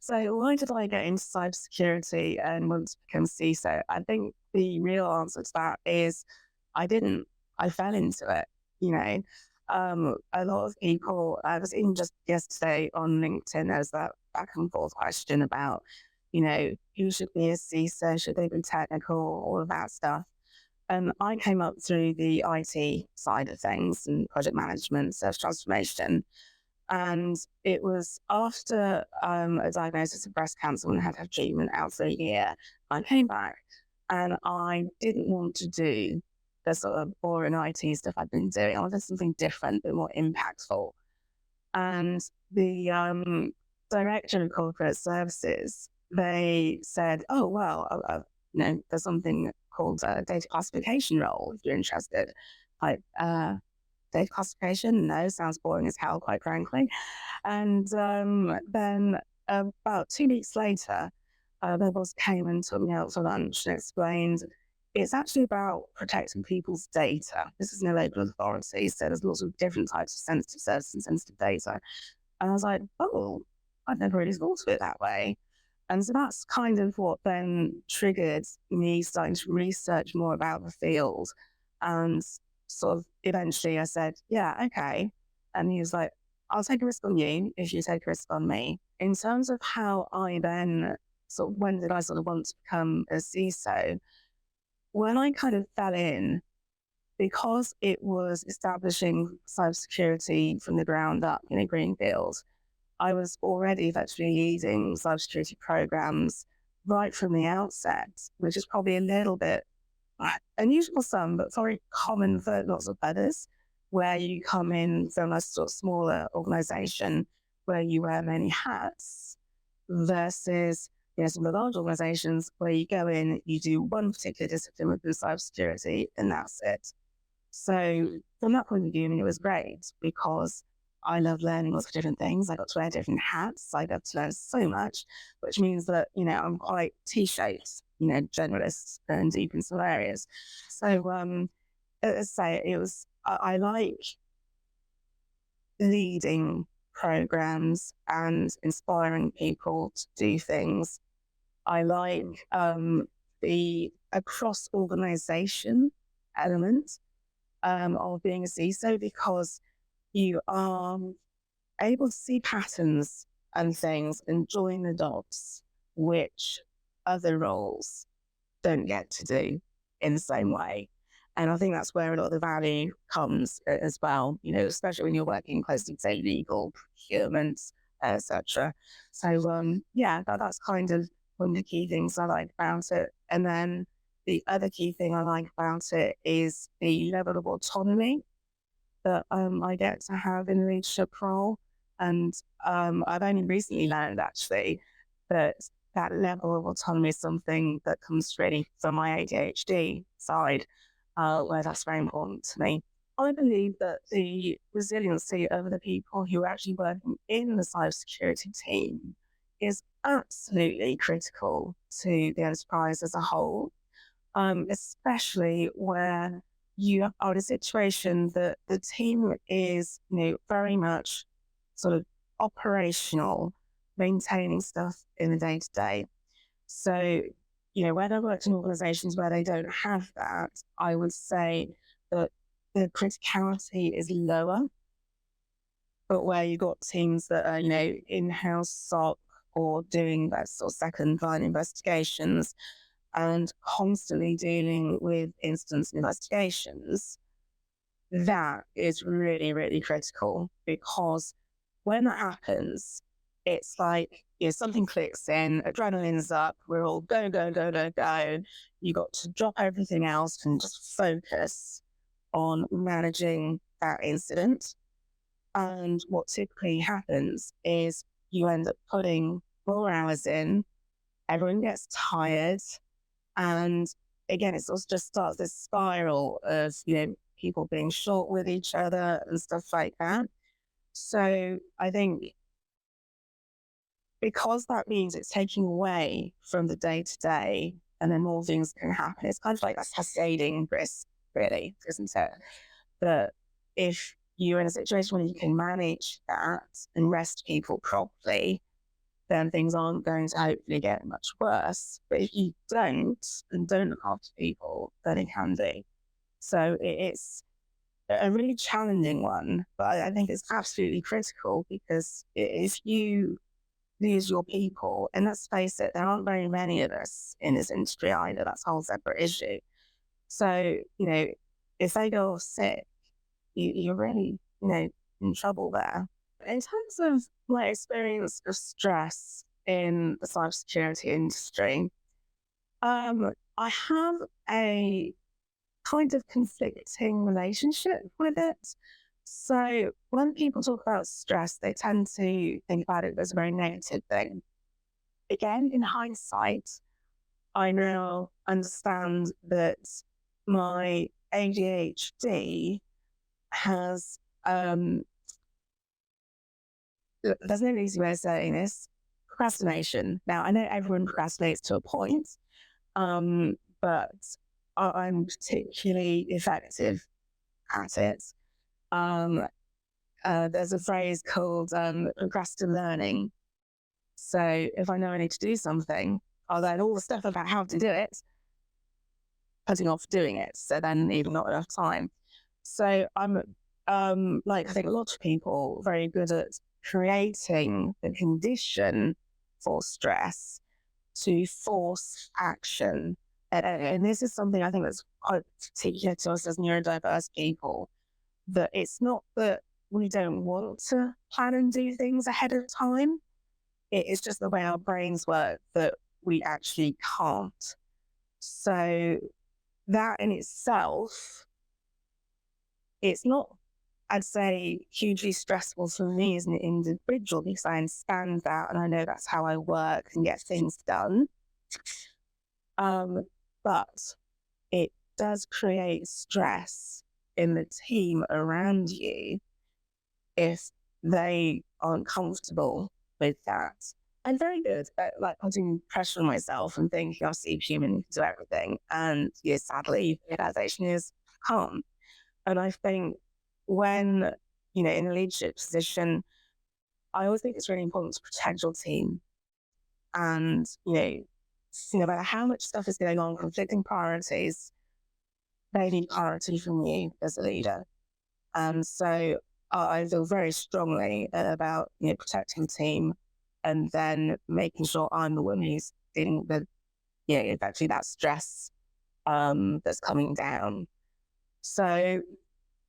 So why did I get into cybersecurity and want to become CISO? I think the real answer to that is I didn't. I fell into it. You know, a lot of people. I was even just yesterday on LinkedIn. There was that back and forth question about, who should be a CISO? Should they be technical? All of that stuff. I came up through the IT side of things and project management, service transformation. And it was after a diagnosis of breast cancer when I had to have treatment out for a year. I came back and I didn't want to do the sort of boring IT stuff I'd been doing. I wanted something different, but more impactful. And the director of corporate services, they said, "Oh, well, there's something called a data classification role if you're interested." Like, data classification? No, sounds boring as hell, quite frankly. And then about 2 weeks later, their boss came and took me out for lunch and explained it's actually about protecting people's data. This is in a local authority, so there's lots of different types of sensitive services and sensitive data. And I was like, oh, I'd never really thought of it that way. And so that's kind of what then triggered me starting to research more about the field. And sort of eventually I said, yeah, okay. And he was like, I'll take a risk on you if you take a risk on me. In terms of how I then when did I sort of want to become a CISO? When I kind of fell in, because it was establishing cybersecurity from the ground up in a greenfield, I was already effectively leading cybersecurity programs right from the outset, which is probably a little bit unusual for some, but very common for lots of others, where you come in from a sort of smaller organization where you wear many hats versus some of the large organizations where you go in, you do one particular discipline within cybersecurity, and that's it. So from that point of view, it was great because I love learning lots of different things. I got to wear different hats. I got to learn so much, which means that, I'm quite T-shaped, generalist and deep in some areas. So, as I say, I like leading programs and inspiring people to do things. I like the across organization element of being a CISO because you are able to see patterns and things and join the dots, which other roles don't get to do in the same way. And I think that's where a lot of the value comes as well, especially when you're working closely with, say, legal, procurement, etc. So, that's kind of one of the key things I like about it. And then the other key thing I like about it is the level of autonomy that I get to have in a leadership role. And I've only recently learned actually that that level of autonomy is something that comes really from my ADHD side, where that's very important to me. I believe that the resiliency of the people who are actually working in the cybersecurity team is absolutely critical to the enterprise as a whole, especially where you are in a situation that the team is, very much sort of operational, maintaining stuff in the day-to-day. So, when I worked in organizations where they don't have that, I would say that the criticality is lower, but where you've got teams that are, in-house SOC or doing that sort of second line investigations and constantly dealing with incidents and investigations, that is really, really critical because when that happens, it's like, something clicks in, adrenaline's up, we're all go, go, go, go, go. You got to drop everything else and just focus on managing that incident. And what typically happens is you end up putting more hours in, everyone gets tired, and again, it sort of just starts this spiral of, people being short with each other and stuff like that. So I think because that means it's taking away from the day to day and then more things can happen, it's kind of like a cascading risk, really, isn't it? But if you're in a situation where you can manage that and rest people properly, then things aren't going to hopefully get much worse. But if you don't and don't look after people, then it can do. So it's a really challenging one, but I think it's absolutely critical, because if you lose your people, and let's face it, there aren't very many of us in this industry either. That's a whole separate issue. So, if they go off sick, you're really, in trouble there. In terms of my experience of stress in the cybersecurity industry, I have a kind of conflicting relationship with it. So when people talk about stress, they tend to think about it as a very negative thing. Again, in hindsight, I now understand that my ADHD has, there's no easy way of saying this, procrastination. Now, I know everyone procrastinates to a point, but I'm particularly effective at it. There's a phrase called procrastinating. So if I know I need to do something, I'll learn all the stuff about how to do it, putting off doing it. So then even not enough time. So I'm, like I think a lot of people, very good at creating the condition for stress to force action. And this is something I think that's quite particular to us as neurodiverse people, that it's not that we don't want to plan and do things ahead of time. It is just the way our brains work that we actually can't. So that in itself, it's not, I'd say, hugely stressful for me as an individual, because I understand that and I know that's how I work and get things done. But it does create stress in the team around you if they aren't comfortable with that. I'm very good at like putting pressure on myself and thinking I'm superhuman to everything. And yes, sadly, the realization is calm. And I think when, in a leadership position, I always think it's really important to protect your team. And, no matter how much stuff is going on, conflicting priorities, they need priority from you as a leader. And so I feel very strongly about, protecting the team, and then making sure I'm the one who's dealing with, actually that stress that's coming down. So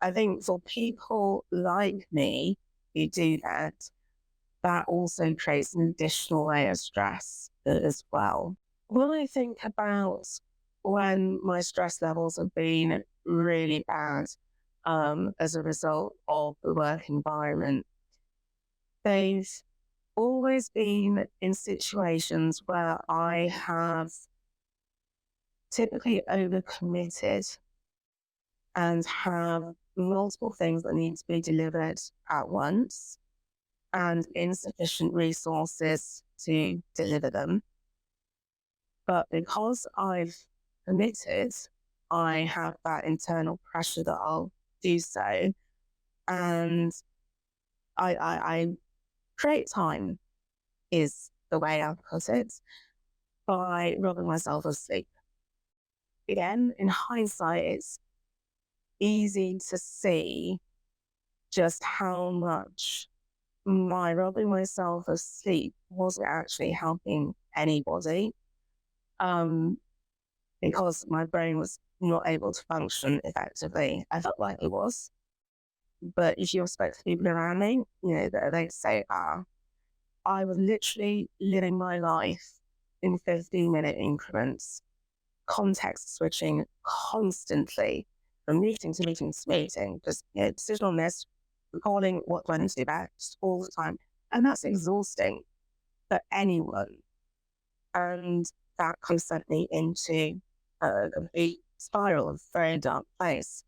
I think for people like me who do that, that also creates an additional layer of stress as well. When I think about when my stress levels have been really bad as a result of the work environment, they've always been in situations where I have typically overcommitted and have multiple things that need to be delivered at once and insufficient resources to deliver them. But because I've committed, I have that internal pressure that I'll do so. And I create time, is the way I put it, by robbing myself of sleep. Again, in hindsight, it's easy to see just how much my robbing myself of sleep wasn't actually helping anybody, because my brain was not able to function effectively. I felt like it was. But if you spoke to people around me, they'd say, I was literally living my life in 15-minute increments, context switching constantly from meeting to meeting to meeting, just decision on this, recalling what I need to do back just all the time. And that's exhausting for anyone. And that kind of sent me into a complete spiral, a very dark place.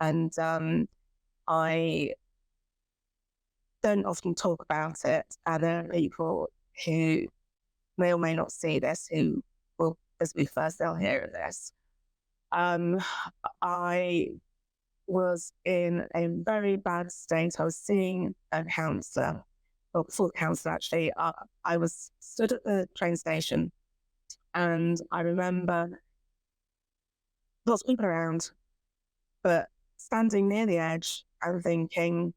And I don't often talk about it. And there are people who may or may not see this, who will, as we first, they'll hear this. I was in a very bad state. I was seeing a counselor, well, before the council actually, I was stood at the train station, and I remember lots of people around, but standing near the edge and thinking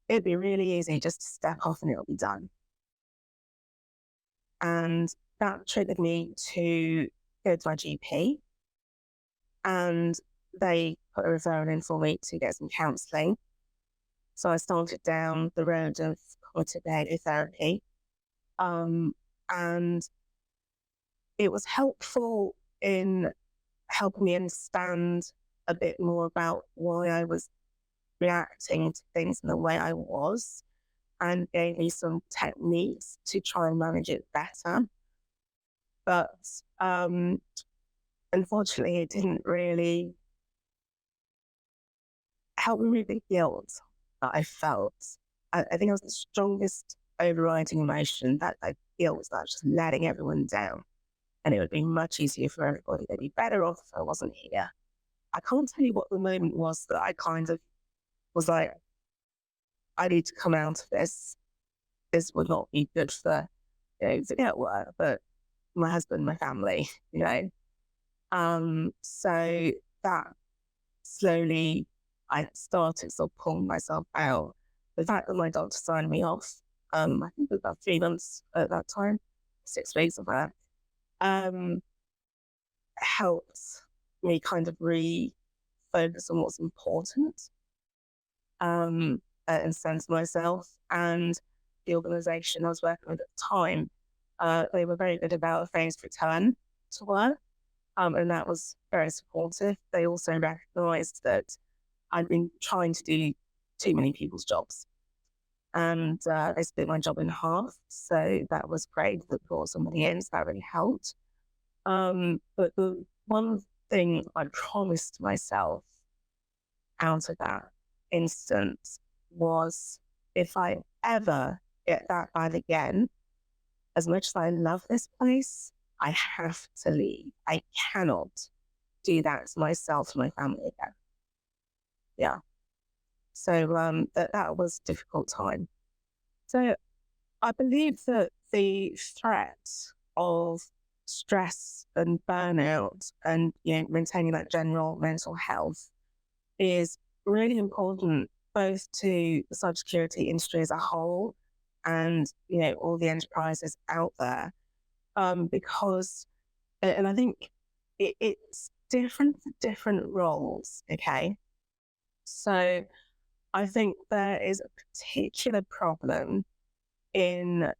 it'd be really easy just to step off and it'll be done. And that triggered me to go to my GP, and they put a referral in for me to get some counselling. So I started down the road of cognitive behaviour therapy. And it was helpful in helping me understand a bit more about why I was reacting to things in the way I was, and gave me some techniques to try and manage it better. But unfortunately, it didn't really help me with the guilt that I felt. I think it was the strongest overriding emotion, that guilt that just letting everyone down. And it would be much easier for everybody. They'd be better off if I wasn't here. I can't tell you what the moment was that I kind of was like, I need to come out of this. This would not be good for, forget work, but my husband, my family, So that slowly I started sort of pulling myself out. The fact that my doctor signed me off, I think it was about 3 months at that time, 6 weeks of that, helped me kind of refocus on what's important, and sense myself. And the organisation I was working with at the time, they were very good about a phased return to work, and that was very supportive. They also recognised that I'd been trying to do too many people's jobs, and they split my job in half. So that was great. That brought somebody in, so that really helped. But the one thing I promised myself out of that instance was, if I ever get that bad again, as much as I love this place, I have to leave. I cannot do that to myself and my family again. Yeah. So that was a difficult time. So I believe that the threat of stress and burnout and maintaining that general mental health is really important, both to the cybersecurity industry as a whole and all the enterprises out there, because, and I think it's different for different roles. Okay, so I think there is a particular problem in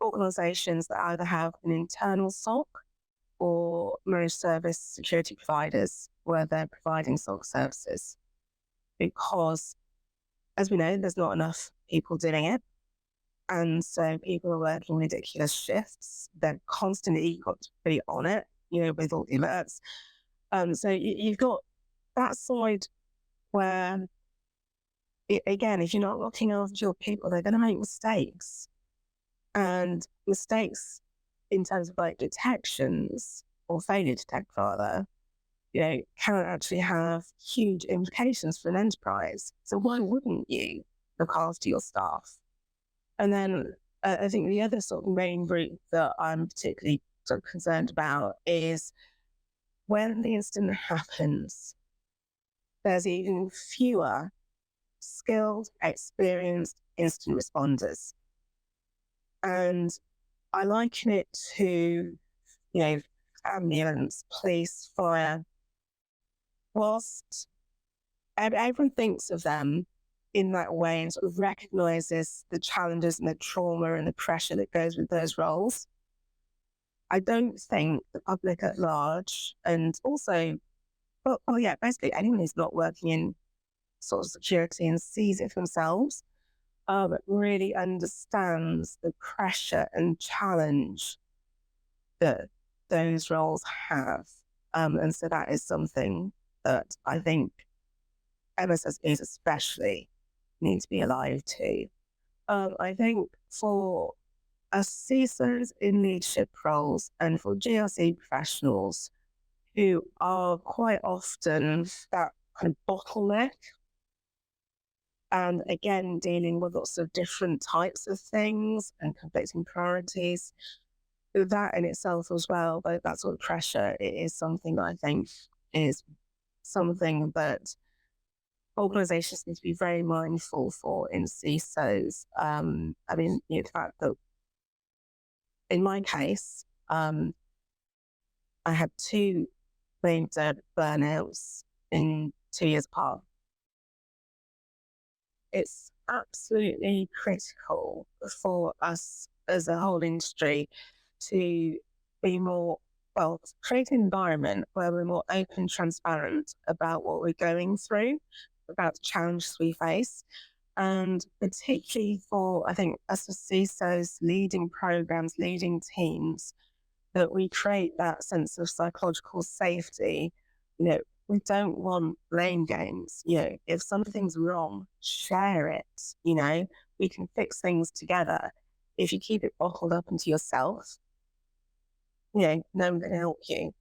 organizations that either have an internal SOC or managed service security providers where they're providing SOC services, because, as we know, there's not enough people doing it. And so people are working ridiculous shifts. They're constantly got to be on it, with all the alerts. So you've got that side where, again, if you're not looking after your people, they're going to make mistakes. And mistakes in terms of like detections, or failure to detect rather, can actually have huge implications for an enterprise. So why wouldn't you look after your staff? And then I think the other sort of main group that I'm particularly sort of concerned about is when the incident happens, there's even fewer skilled, experienced incident responders. And I liken it to, ambulance, police, fire. Whilst everyone thinks of them in that way and sort of recognizes the challenges and the trauma and the pressure that goes with those roles, I don't think the public at large, and also, basically anyone who's not working in sort of security and sees it themselves, really understands the pressure and challenge that those roles have. And so that is something that I think MSSPs especially need to be alive to. I think for us CISOs in leadership roles and for GRC professionals who are quite often that kind of bottleneck And again, dealing with lots of different types of things and conflicting priorities. That in itself as well, but that sort of pressure, it is something that I think is something that organizations need to be very mindful for in CISOs. I mean, the fact that in my case, I had two main burnouts in 2 years apart. It's absolutely critical for us as a whole industry to be more, well, create an environment where we're more open, transparent about what we're going through, about the challenges we face. And particularly for, I think, us as CISOs, leading programs, leading teams, that we create that sense of psychological safety. We don't want blame games. If something's wrong, share it. We can fix things together. If you keep it bottled up into yourself, no one can help you.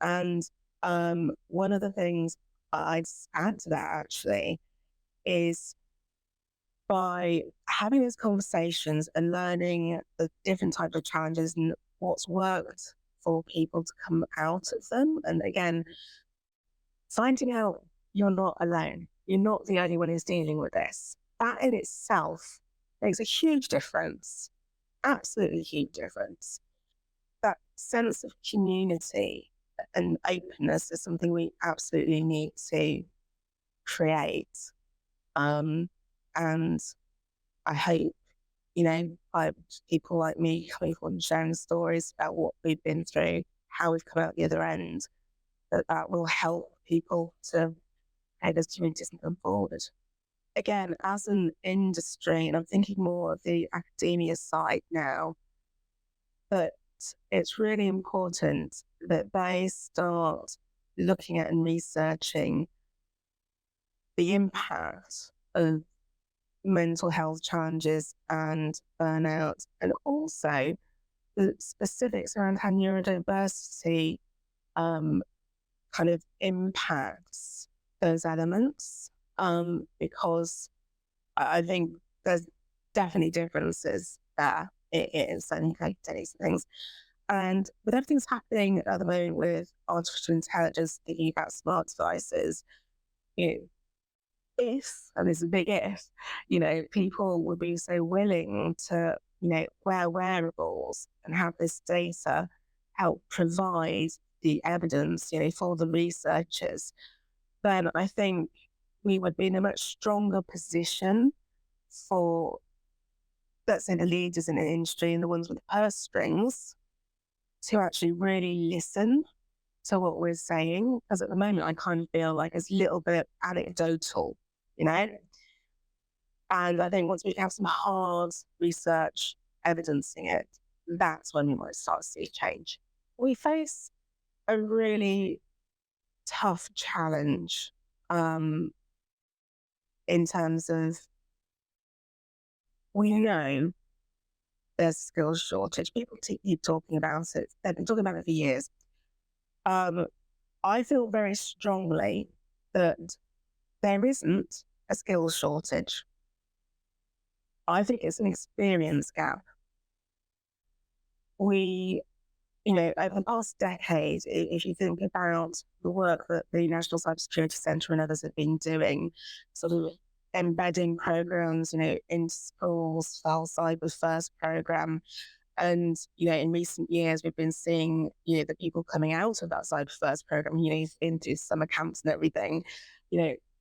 And one of the things I'd add to that actually is by having those conversations and learning the different types of challenges and what's worked for people to come out of them. And again, finding out you're not alone. You're not the only one who's dealing with this. That in itself makes a huge difference. Absolutely huge difference. That sense of community and openness is something we absolutely need to create. And I hope, people like me coming forward and sharing stories about what we've been through, how we've come out the other end, that will help people to take those communities and come forward. Again, as an industry, and I'm thinking more of the academia side now, but it's really important that they start looking at and researching the impact of mental health challenges and burnout, and also the specifics around how neurodiversity kind of impacts those elements, because I think there's definitely differences there in certain things. And with everything that's happening at the moment with artificial intelligence, thinking about smart devices, you know, and it's a big if, people would be so willing to, wear wearables and have this data help provide the evidence, for the researchers, then I think we would be in a much stronger position for, let's say, the leaders in the industry and the ones with the purse strings to actually really listen to what we're saying. Because at the moment, I kind of feel like it's a little bit anecdotal, And I think once we have some hard research evidencing it, that's when we might start to see change. We face a really tough challenge in terms of, we know there's a skills shortage. People keep talking about it. They've been talking about it for years. I feel very strongly that there isn't a skills shortage. I think it's an experience gap. We, over the past decade, if you think about the work that the National Cybersecurity Centre and others have been doing, sort of embedding programs, in schools, our Cyber First program. And, in recent years, we've been seeing, the people coming out of that Cyber First program, into summer camps and everything,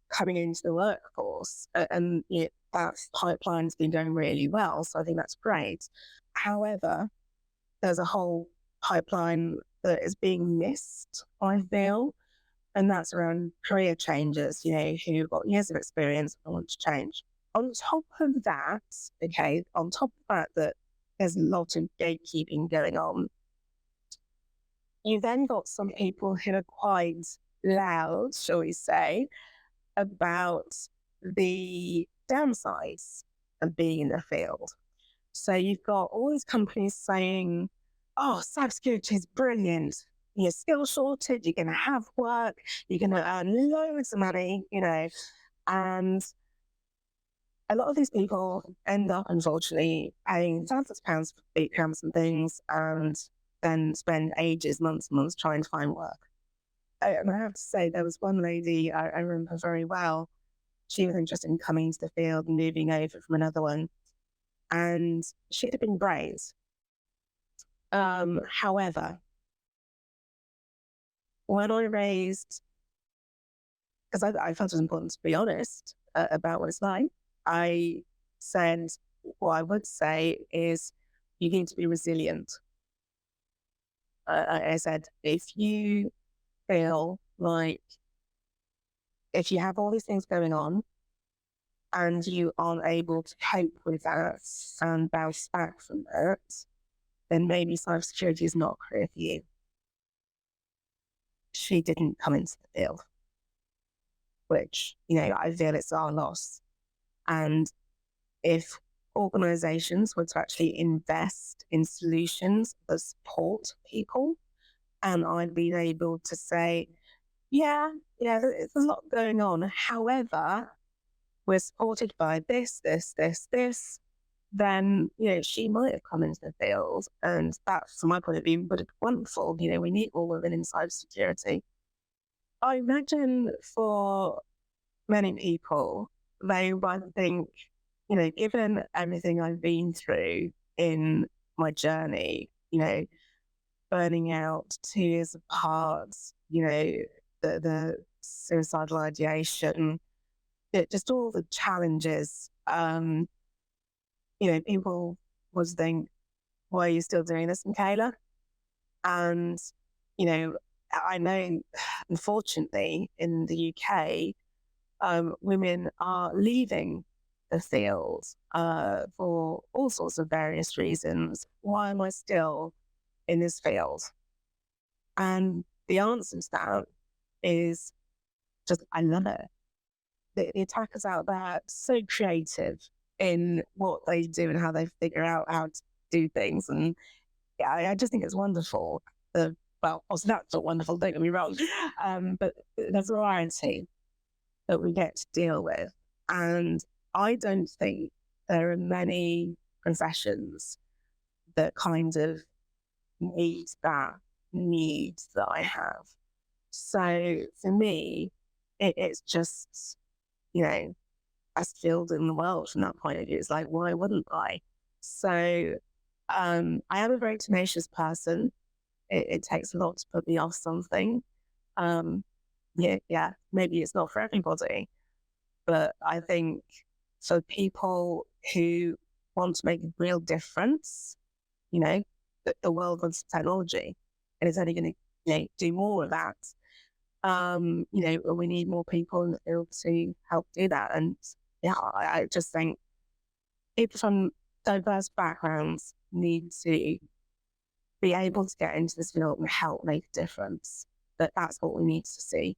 coming into the workforce. And that pipeline's been going really well. So I think that's great. However, there's a whole pipeline that is being missed, I feel. And that's around career changers, who've got years of experience and want to change. On top of that, that there's a lot of gatekeeping going on, you then got some people who are quite loud, shall we say, about the downsides of being in the field. So you've got all these companies saying, oh, cybersecurity is brilliant. Skill shortage, you're going to have work, you're going to earn loads of money, and a lot of these people end up, unfortunately, paying thousands of pounds for boot camps and things, and then spend ages, months, months trying to find work. And I have to say, there was one lady I remember very well. She was interested in coming into the field and moving over from another one, and she'd have been great. However, when I raised, because I felt it was important to be honest about what it's like, I said, what I would say is you need to be resilient. I said, if you feel like, if you have all these things going on and you aren't able to cope with that and bounce back from that, then maybe cybersecurity is not a career for you. She didn't come into the field, which, I feel it's our loss. And if organizations were to actually invest in solutions that support people, and I'd been able to say, yeah, there's a lot going on. However, we're supported by this, then, she might have come into the field. And that, from my point of view, would have been wonderful. We need all women in cybersecurity. I imagine for many people, they might think, given everything I've been through in my journey, burning out 2 years apart, the suicidal ideation, just all the challenges, people would think, why are you still doing this, Michaela? And, I know, unfortunately, in the UK, women are leaving the field for all sorts of various reasons. Why am I still in this field? And the answer to that is just, I love it. The attackers out there are so creative in what they do and how they figure out how to do things. And yeah, I just think it's wonderful. Well, also that's not wonderful, don't get me wrong. But the variety that we get to deal with. And I don't think there are many professions that kind of need that need that I have. So for me, it's just, best field in the world from that point of view. It's like, why wouldn't I? So I am a very tenacious person. It takes a lot to put me off something. Yeah, maybe it's not for everybody, but I think for people who want to make a real difference, the world wants technology, and it's only going to, do more of that. We need more people in the field to help do that. And yeah, I just think people from diverse backgrounds need to be able to get into this field and help make a difference. But that's what we need to see.